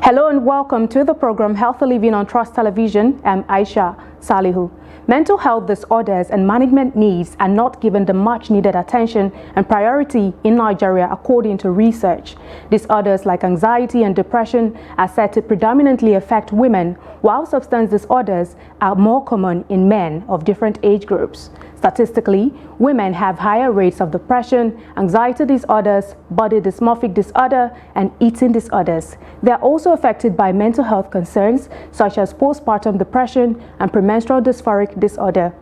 Hello and welcome to the program Healthy Living on Trust Television. I'm Aisha Salihu. Mental health disorders and management needs are not given the much needed attention and priority in Nigeria according to research. Disorders like anxiety and depression are said to predominantly affect women, while substance disorders are more common in men of different age groups. Statistically, women have higher rates of depression, anxiety disorders, body dysmorphic disorder, and eating disorders. They are also affected by mental health concerns such as postpartum depression and premenstrual dysphoric disorder.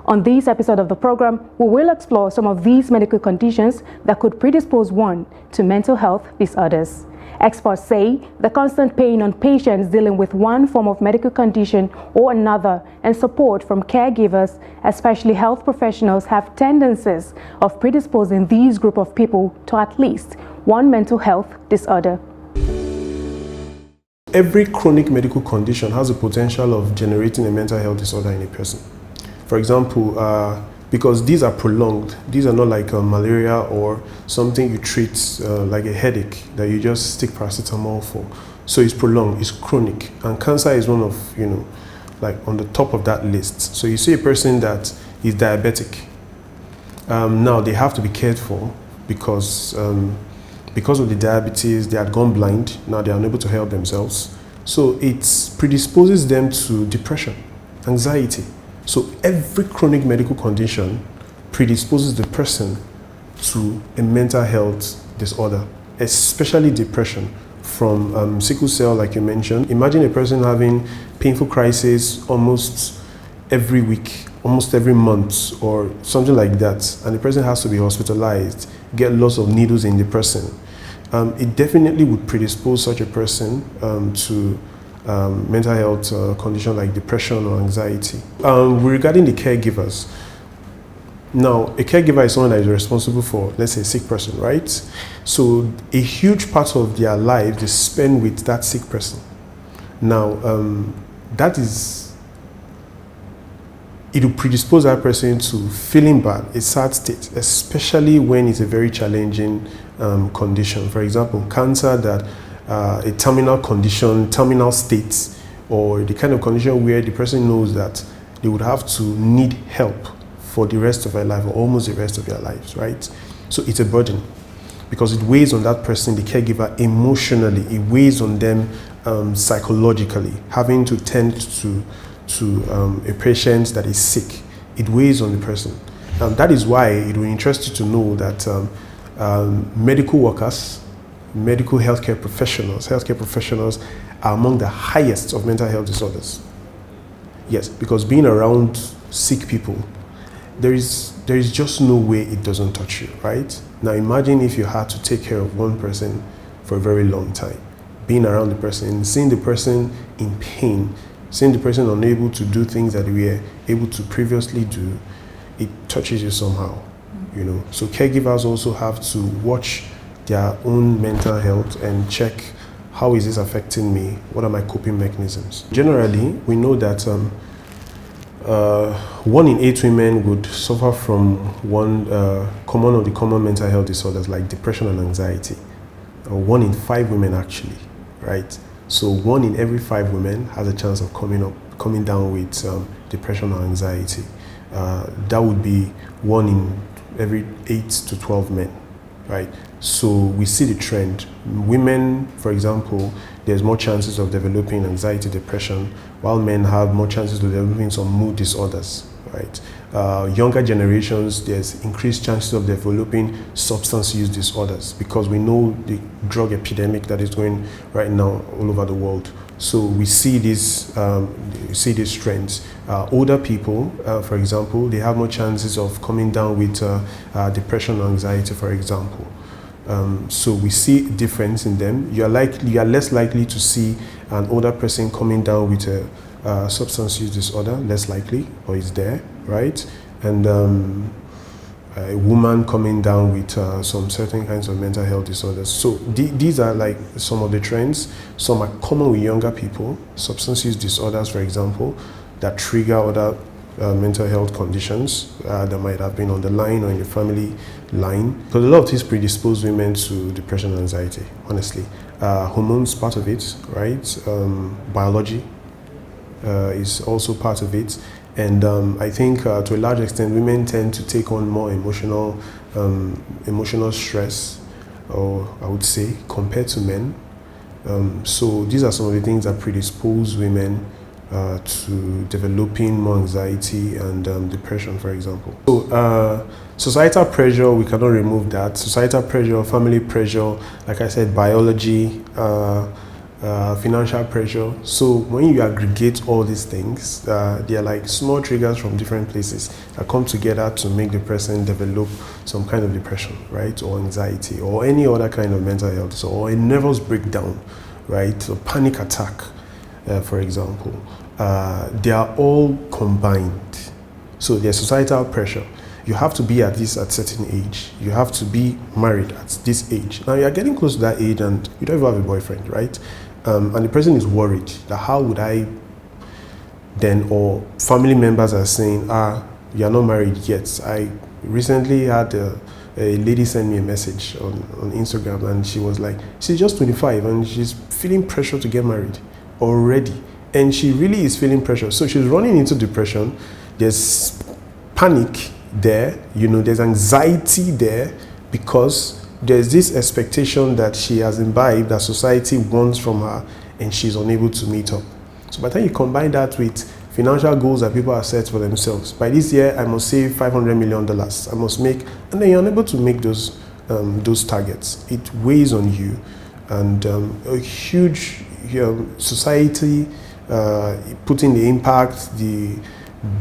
On this episode of the program, we will explore some of these medical conditions that could predispose one to mental health disorders. Experts say the constant pain on patients dealing with one form of medical condition or another and support from caregivers, especially health professionals, have tendencies of predisposing these group of people to at least one mental health disorder. Every chronic medical condition has the potential of generating a mental health disorder in a person. For example, because these are prolonged, these are not like malaria or something you treat like a headache that you just stick paracetamol for. So it's prolonged, it's chronic, and cancer is one of, like on the top of that list. So you see a person that is diabetic. Now they have to be cared for because of the diabetes, they had gone blind. Now they are unable to help themselves. So it predisposes them to depression, anxiety. So every chronic medical condition predisposes the person to a mental health disorder, especially depression from sickle cell, like you mentioned. Imagine a person having painful crises almost every week, almost every month, or something like that, and the person has to be hospitalized, get lots of needles in the person. It definitely would predispose such a person to mental health condition like depression or anxiety. Regarding the caregivers, now a caregiver is someone that is responsible for, let's say, a sick person, right? So a huge part of their lives they spend with that sick person. Now it will predispose that person to feeling bad, a sad state, especially when it's a very challenging condition. For example, cancer, that a terminal condition, terminal state, or the kind of condition where the person knows that they would have to need help for the rest of their life, or almost the rest of their lives, right? So it's a burden because it weighs on that person, the caregiver, emotionally. It weighs on them psychologically, having to tend to a patient that is sick. It weighs on the person. That is why it will interest you to know that medical workers, medical healthcare professionals are among the highest of mental health disorders. Yes, because being around sick people, there is just no way it doesn't touch you, right? Now imagine if you had to take care of one person for a very long time, being around the person, seeing the person in pain, seeing the person unable to do things that we were able to previously do, it touches you somehow, So caregivers also have to watch their own mental health and check, how is this affecting me? What are my coping mechanisms? Generally, we know that 1 in 8 women would suffer from one common mental health disorders like depression and anxiety. 1 in 5 women actually, right? So 1 in every 5 women has a chance of coming down with depression or anxiety. That would be 1 in every 8 to 12 men, right? So we see the trend. Women, for example, there's more chances of developing anxiety, depression, while men have more chances of developing some mood disorders, right? Younger generations, there's increased chances of developing substance use disorders because we know the drug epidemic that is going right now all over the world. So we see these trends. Older people, for example, they have more chances of coming down with depression or anxiety, for example. So we see a difference in them. You are less likely to see an older person coming down with a substance use disorder, less likely, or it's there, right? And a woman coming down with some certain kinds of mental health disorders. So these are like some of the trends. Some are common with younger people, substance use disorders, for example, that trigger other mental health conditions that might have been on the line or in the family line. Because a lot of these predispose women to depression and anxiety, honestly. Hormones part of it, right? Biology is also part of it. And I think to a large extent, women tend to take on more emotional stress, or I would say, compared to men. So these are some of the things that predispose women to developing more anxiety and depression, for example. So societal pressure, we cannot remove that. Societal pressure, family pressure, like I said, biology, financial pressure. So when you aggregate all these things, they are like small triggers from different places that come together to make the person develop some kind of depression, right, or anxiety, or any other kind of mental health, so, or a nervous breakdown, right, or panic attack, for example. They are all combined. So there's societal pressure. You have to be at certain age. You have to be married at this age. Now you're getting close to that age and you don't even have a boyfriend, right? And the person is worried that how would I then, or family members are saying, you're not married yet. I recently had a lady send me a message on Instagram, and she was like, she's just 25 and she's feeling pressure to get married already. And she really is feeling pressure. So she's running into depression. There's panic there, there's anxiety there, because there's this expectation that she has imbibed that society wants from her, and she's unable to meet up. So by the time you combine that with financial goals that people have set for themselves, by this year I must save $500 million, I must make, and then you're unable to make those targets. It weighs on you, and a huge society putting the impact, the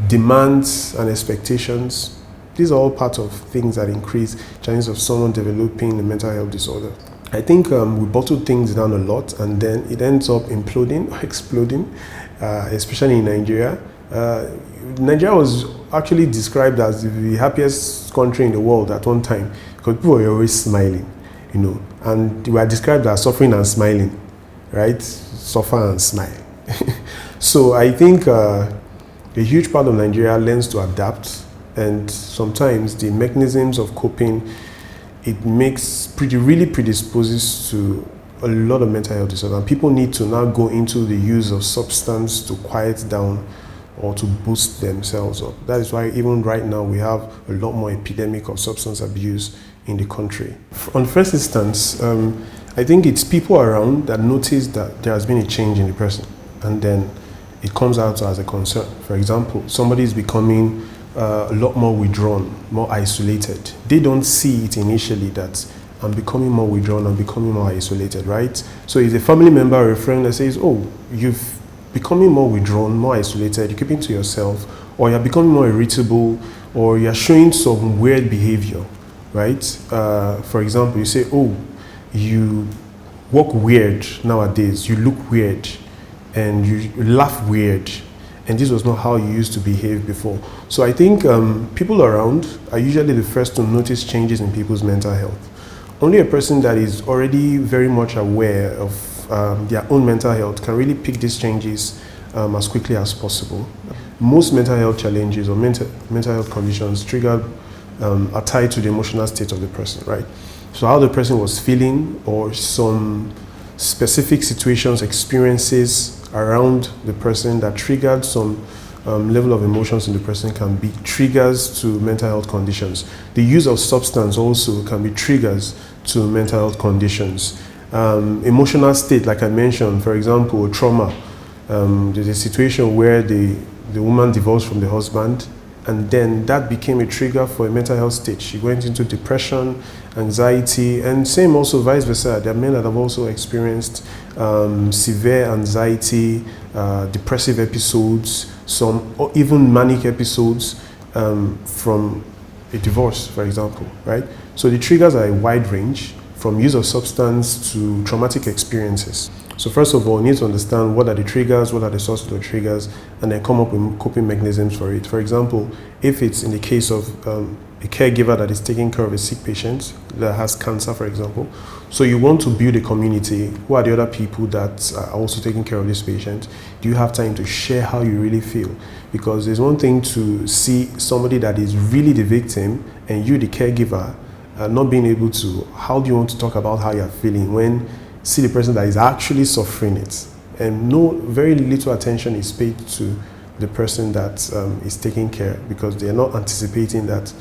demands and expectations. These are all part of things that increase chances of someone developing a mental health disorder. I think we bottle things down a lot, and then it ends up imploding or exploding, especially in Nigeria. Nigeria was actually described as the happiest country in the world at one time, because people were always smiling, and we are described as suffering and smiling, right? Suffer and smile. So I think a huge part of Nigeria learns to adapt. And sometimes the mechanisms of coping, it really predisposes to a lot of mental health disorders. And people need to now go into the use of substance to quiet down or to boost themselves up. That is why even right now we have a lot more epidemic of substance abuse in the country. On first instance, I think it's people around that notice that there has been a change in the person, and then it comes out as a concern. For example, somebody is becoming a lot more withdrawn, more isolated. They don't see it initially that I'm becoming more withdrawn, I'm becoming more isolated, right? So it's a family member or a friend that says, oh, you've becoming more withdrawn, more isolated, you're keeping to yourself, or you're becoming more irritable, or you're showing some weird behavior, right? For example, you say, oh, you walk weird nowadays, you look weird, and you laugh weird. And this was not how you used to behave before. So I think people around are usually the first to notice changes in people's mental health. Only a person that is already very much aware of their own mental health can really pick these changes as quickly as possible. Most mental health challenges or mental health conditions are tied to the emotional state of the person, right? So how the person was feeling, or some specific situations, experiences around the person that triggered some level of emotions in the person can be triggers to mental health conditions. The use of substance also can be triggers to mental health conditions. Emotional state, like I mentioned, for example, trauma. There's a situation where the woman divorced from the husband, and then that became a trigger for a mental health state. She went into depression, anxiety, and same also vice versa. There are men that have also experienced severe anxiety, depressive episodes, some or even manic episodes from a divorce, for example, right? So the triggers are a wide range, from use of substance to traumatic experiences. So first of all, you need to understand what are the triggers, what are the sources of the triggers, and then come up with coping mechanisms for it. For example, if it's in the case of a caregiver that is taking care of a sick patient that has cancer, for example, so you want to build a community. Who are the other people that are also taking care of this patient? Do you have time to share how you really feel? Because there's one thing to see somebody that is really the victim and you, the caregiver, not being able to, how do you want to talk about how you're feeling when see the person that is actually suffering it. And very little attention is paid to the person that is taking care, because they are not anticipating that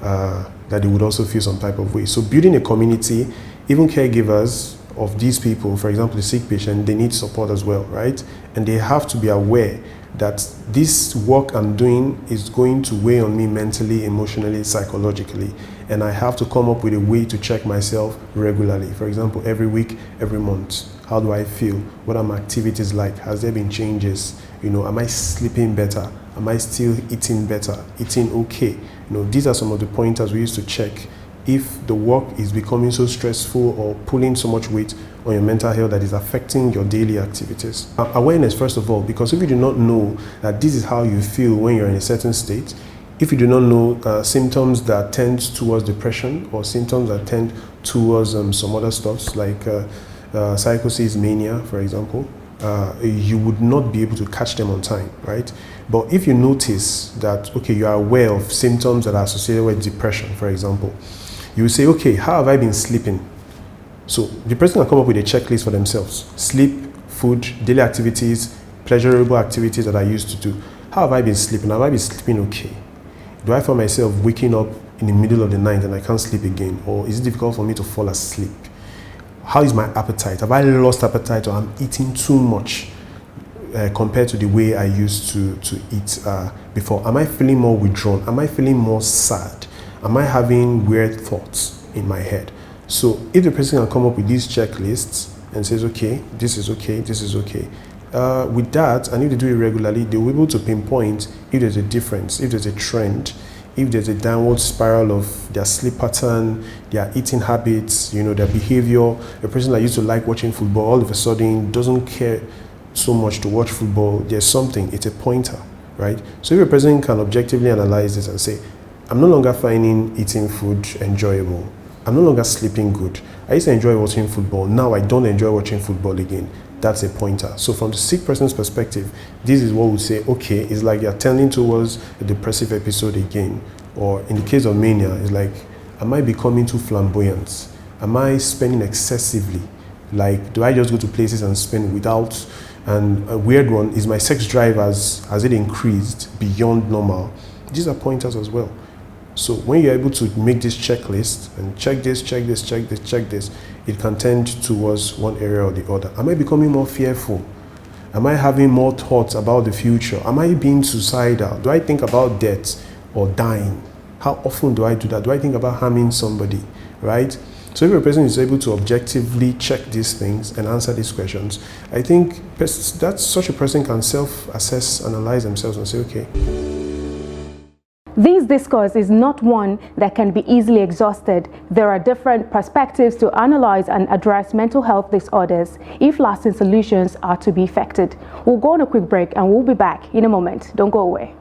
that they would also feel some type of way. So building a community, even caregivers of these people, for example, the sick patient, they need support as well, right? And they have to be aware that this work I'm doing is going to weigh on me mentally, emotionally, psychologically, and I have to come up with a way to check myself regularly. For example, every week, every month. How do I feel? What are my activities like? Has there been changes? Am I sleeping better? Am I still eating better? Eating okay? These are some of the pointers we used to check if the work is becoming so stressful or pulling so much weight on your mental health that is affecting your daily activities. Awareness, first of all, because if you do not know that this is how you feel when you're in a certain state, if you do not know symptoms that tend towards depression or symptoms that tend towards some other stuffs like psychosis, mania, for example, you would not be able to catch them on time, right? But if you notice that, okay, you are aware of symptoms that are associated with depression, for example, you will say, okay, how have I been sleeping? So the person can come up with a checklist for themselves. Sleep, food, daily activities, pleasurable activities that I used to do. How have I been sleeping? Have I been sleeping okay? Do I find myself waking up in the middle of the night and I can't sleep again? Or is it difficult for me to fall asleep? How is my appetite? Have I lost appetite, or I'm eating too much compared to the way I used to eat before? Am I feeling more withdrawn? Am I feeling more sad? Am I having weird thoughts in my head? So if the person can come up with these checklists and says, okay, this is okay, this is okay, with that, and if they do it regularly, they'll be able to pinpoint if there's a difference, if there's a trend, if there's a downward spiral of their sleep pattern, their eating habits, their behavior. A person that used to like watching football all of a sudden doesn't care so much to watch football. There's something, it's a pointer, right? So if a person can objectively analyze this and say, I'm no longer finding eating food enjoyable. I'm no longer sleeping good. I used to enjoy watching football. Now I don't enjoy watching football again. That's a pointer. So from the sick person's perspective, this is what we say, okay, it's like you're tending towards a depressive episode again. Or in the case of mania, it's like, am I becoming too flamboyant? Am I spending excessively? Like, do I just go to places and spend without? And a weird one is, my sex drive has it increased beyond normal? These are pointers as well. So when you're able to make this checklist and check this, check this, check this, check this, it can tend towards one area or the other. Am I becoming more fearful? Am I having more thoughts about the future? Am I being suicidal? Do I think about death or dying? How often do I do that? Do I think about harming somebody, right? So if a person is able to objectively check these things and answer these questions, I think that such a person can self-assess, analyze themselves and say, okay. This discourse is not one that can be easily exhausted. There are different perspectives to analyze and address mental health disorders if lasting solutions are to be effected. We'll go on a quick break and we'll be back in a moment. Don't go away.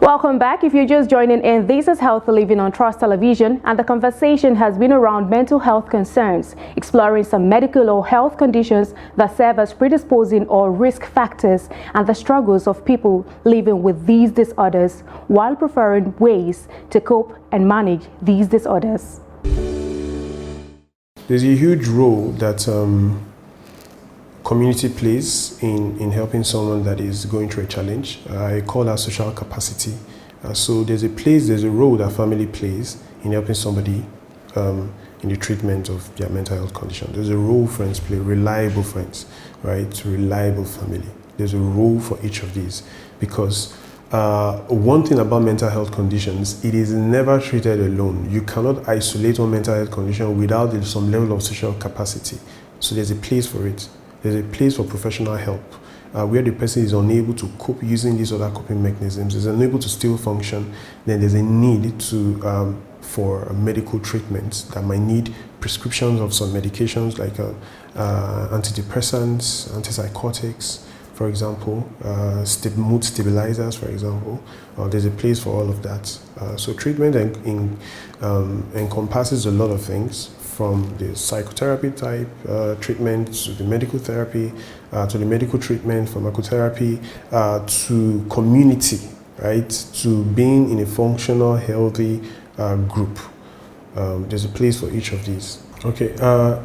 Welcome back. If you're just joining in, this is Healthy Living on Trust Television, and the conversation has been around mental health concerns, exploring some medical or health conditions that serve as predisposing or risk factors and the struggles of people living with these disorders, while preferring ways to cope and manage these disorders. There's a huge role that community plays in helping someone that is going through a challenge. I call that social capacity. So there's a role that family plays in helping somebody in the treatment of their mental health condition. There's a role friends play, reliable friends, right? Reliable family. There's a role for each of these, because one thing about mental health conditions, it is never treated alone. You cannot isolate one mental health condition without some level of social capacity. So there's a place for it. There's a place for professional help where the person is unable to cope using these other coping mechanisms, is unable to still function. Then there's a need for medical treatment that might need prescriptions of some medications like antidepressants, antipsychotics, for example, mood stabilizers, for example. There's a place for all of that. So treatment encompasses a lot of things, from the psychotherapy type treatment to the medical therapy, to the medical treatment, pharmacotherapy, to community, right? To being in a functional, healthy group. There's a place for each of these. Okay,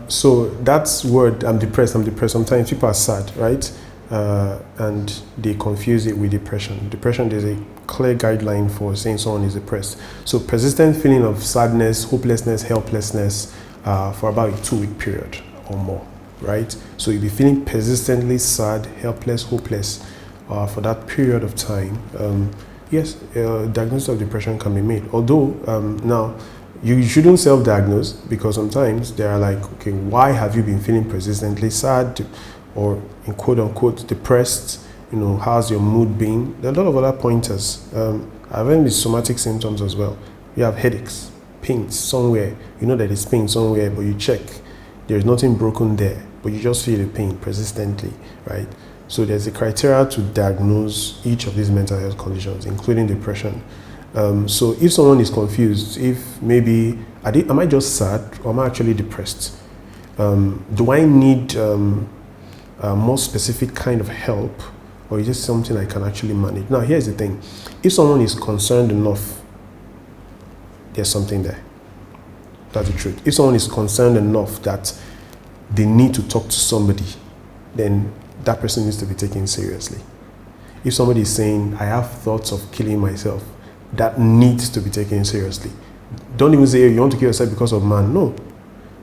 so that's word, I'm depressed. Sometimes people are sad, right? And they confuse it with depression. Depression, there's a clear guideline for saying someone is depressed. So persistent feeling of sadness, hopelessness, helplessness, for about a 2-week period or more, right? So you'll be feeling persistently sad, helpless, hopeless for that period of time. Yes, diagnosis of depression can be made. Although now, you shouldn't self-diagnose, because sometimes they are like, okay, why have you been feeling persistently sad or in quote-unquote depressed? You know, how's your mood been? There are a lot of other pointers. I've had with somatic symptoms as well. You have headaches, pains somewhere, you know that it's pain somewhere, but you check, there's nothing broken there, but you just feel the pain persistently, right? So there's a criteria to diagnose each of these mental health conditions, including depression. So if someone is confused, if maybe, am I just sad or am I actually depressed? Do I need a more specific kind of help, or is this something I can actually manage? Now, here's the thing. If someone is concerned enough, there's something there. That's the truth. If someone is concerned enough that they need to talk to somebody, then that person needs to be taken seriously. If somebody is saying, I have thoughts of killing myself, that needs to be taken seriously. Don't even say, you want to kill yourself because of man. No.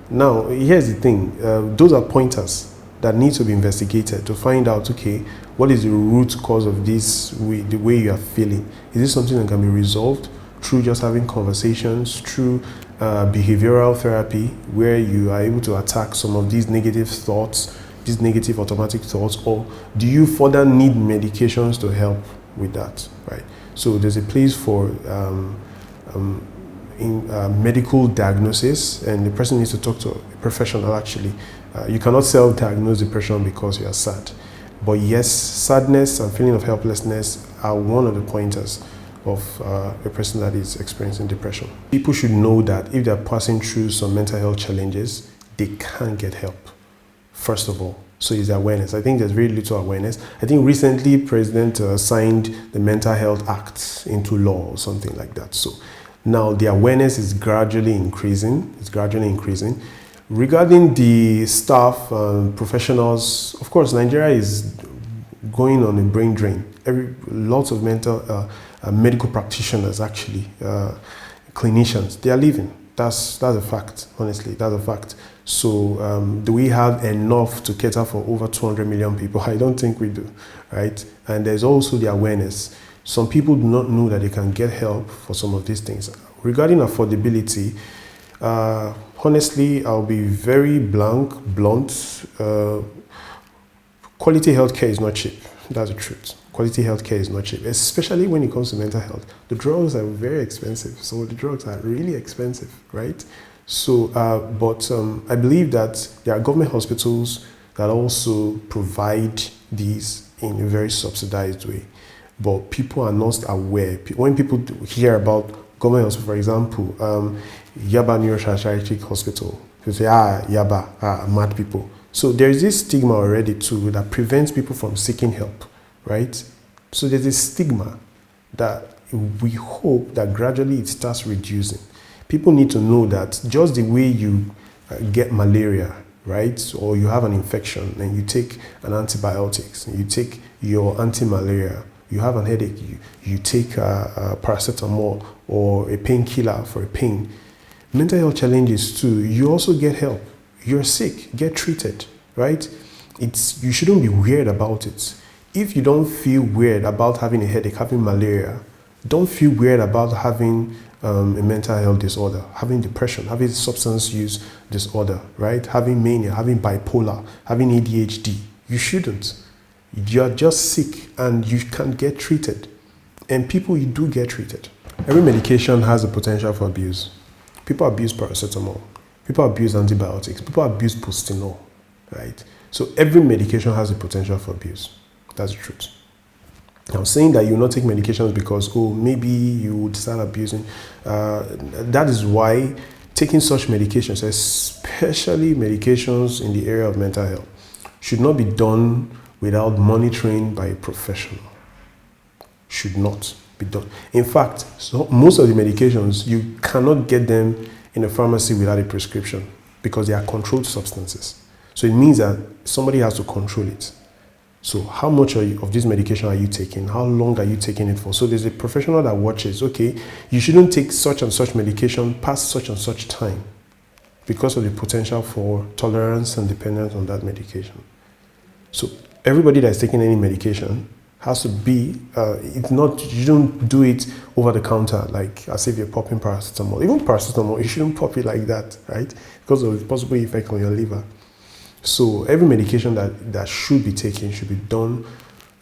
Now, here's the thing. Those are pointers that need to be investigated to find out, okay, what is the root cause of this, the way you are feeling? Is this something that can be resolved through just having conversations, through behavioral therapy, where you are able to attack some of these negative thoughts, these negative automatic thoughts, or do you further need medications to help with that, right? So there's a place for medical diagnosis, and the person needs to talk to a professional actually. You cannot self-diagnose depression because you are sad. But yes, sadness and feeling of helplessness are one of the pointers of a person that is experiencing depression. People should know that if they're passing through some mental health challenges, they can get help, first of all. So it's awareness. I think there's very little awareness. I think recently President signed the Mental Health Act into law or something like that. So now the awareness is gradually increasing. It's gradually increasing. Regarding the staff, professionals, of course, Nigeria is going on a brain drain. Lots of medical practitioners, actually, clinicians, they are leaving. That's a fact, honestly, that's a fact. So do we have enough to cater for over 200 million people? I don't think we do, right? And there's also the awareness. Some people do not know that they can get help for some of these things. Regarding affordability, honestly, I'll be very blunt. Quality healthcare is not cheap. That's the truth. Quality healthcare is not cheap, especially when it comes to mental health. The drugs are very expensive. Some of the drugs are really expensive, right? So, but I believe that there are government hospitals that also provide these in a very subsidized way. but people are not aware. When people hear about government hospital, for example, Yaba Neuropsychiatric Hospital, people say, Yaba, mad people. So there is this stigma already too that prevents people from seeking help, right? So there's a stigma that we hope that gradually it starts reducing. People need to know that just the way you get malaria, right, or you have an infection and you take an antibiotics, and you take your anti-malaria, you have an headache, you take a paracetamol or a painkiller for a pain. Mental health challenges too, you also get help. You're sick, get treated, right? You shouldn't be weird about it. If you don't feel weird about having a headache, having malaria, don't feel weird about having a mental health disorder, having depression, having substance use disorder, right? Having mania, having bipolar, having ADHD. You shouldn't. You're just sick and you can get treated. And people, you do get treated. Every medication has the potential for abuse. People abuse paracetamol. People abuse antibiotics. People abuse Postinol, right? So every medication has the potential for abuse. That's the truth. I'm saying that you will not take medications because, maybe you would start abusing. That is why taking such medications, especially medications in the area of mental health, should not be done without monitoring by a professional. Should not be done. In fact, most of the medications, you cannot get them in a pharmacy without a prescription because they are controlled substances. So it means that somebody has to control it. So how much of this medication are you taking? How long are you taking it for? So there's a professional that watches, okay, you shouldn't take such and such medication past such and such time because of the potential for tolerance and dependence on that medication. So everybody that's taking any medication has to be, you don't do it over the counter, like as if you're popping paracetamol. Even paracetamol, you shouldn't pop it like that, right? Because of the possible effect on your liver. So every medication that should be taken should be done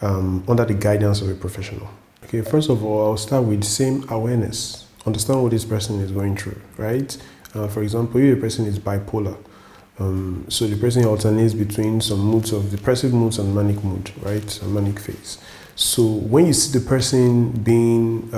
under the guidance of a professional. Okay, first of all, I'll start with same awareness. Understand what this person is going through, right? For example, if a person is bipolar, so the person alternates between some moods of depressive moods and manic mood, right? A manic phase. So when you see the person being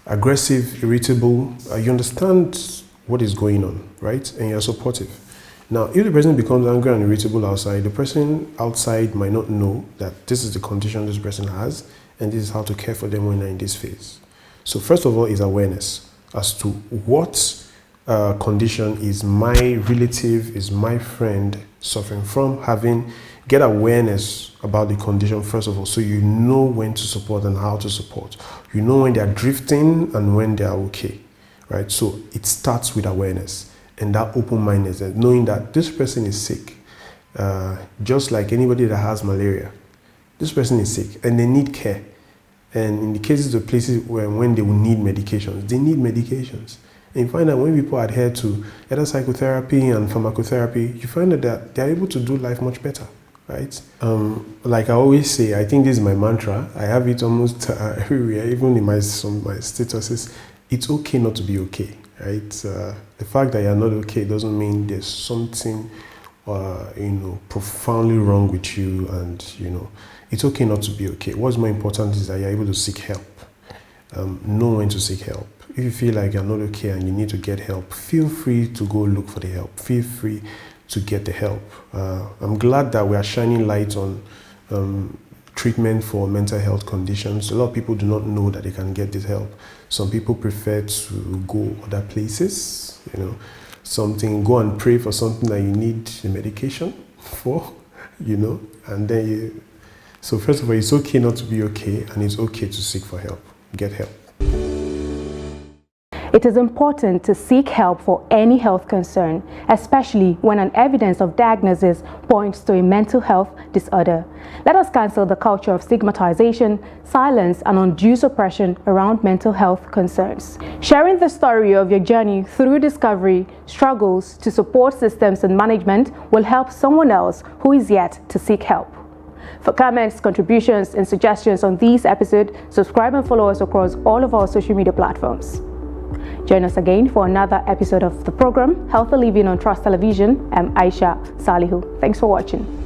aggressive, irritable, you understand what is going on, right? And you're supportive. Now, if the person becomes angry and irritable outside, the person outside might not know that this is the condition this person has, and this is how to care for them when they're in this phase. So first of all is awareness as to what condition is my relative, is my friend suffering from. Get awareness about the condition first of all, so you know when to support and how to support. You know when they're drifting and when they're okay, right? So it starts with awareness. And that open-mindedness, knowing that this person is sick, just like anybody that has malaria. This person is sick and they need care. And in the cases of places when they will need medications, they need medications. And you find that when people adhere to either psychotherapy and pharmacotherapy, you find that they're able to do life much better, right? Like I always say, I think this is my mantra. I have it almost everywhere, even in my statuses. It's okay not to be okay. Right? The fact that you're not okay doesn't mean there's something, profoundly wrong with you, and it's okay not to be okay. What's more important is that you're able to seek help. Know when to seek help. If you feel like you're not okay and you need to get help, feel free to go look for the help. Feel free to get the help. I'm glad that we are shining light on treatment for mental health conditions. A lot of people do not know that they can get this help. Some people prefer to go other places, go and pray for something that you need the medication for, and then so first of all, it's okay not to be okay, and it's okay to seek for help. Get help. It is important to seek help for any health concern, especially when an evidence of diagnosis points to a mental health disorder. Let us cancel the culture of stigmatization, silence, and undue suppression around mental health concerns. Sharing the story of your journey through discovery, struggles to support systems and management will help someone else who is yet to seek help. For comments, contributions, and suggestions on this episode, subscribe and follow us across all of our social media platforms. Join us again for another episode of the program Healthy Living on Trust Television. I'm Aisha Salihu. Thanks for watching.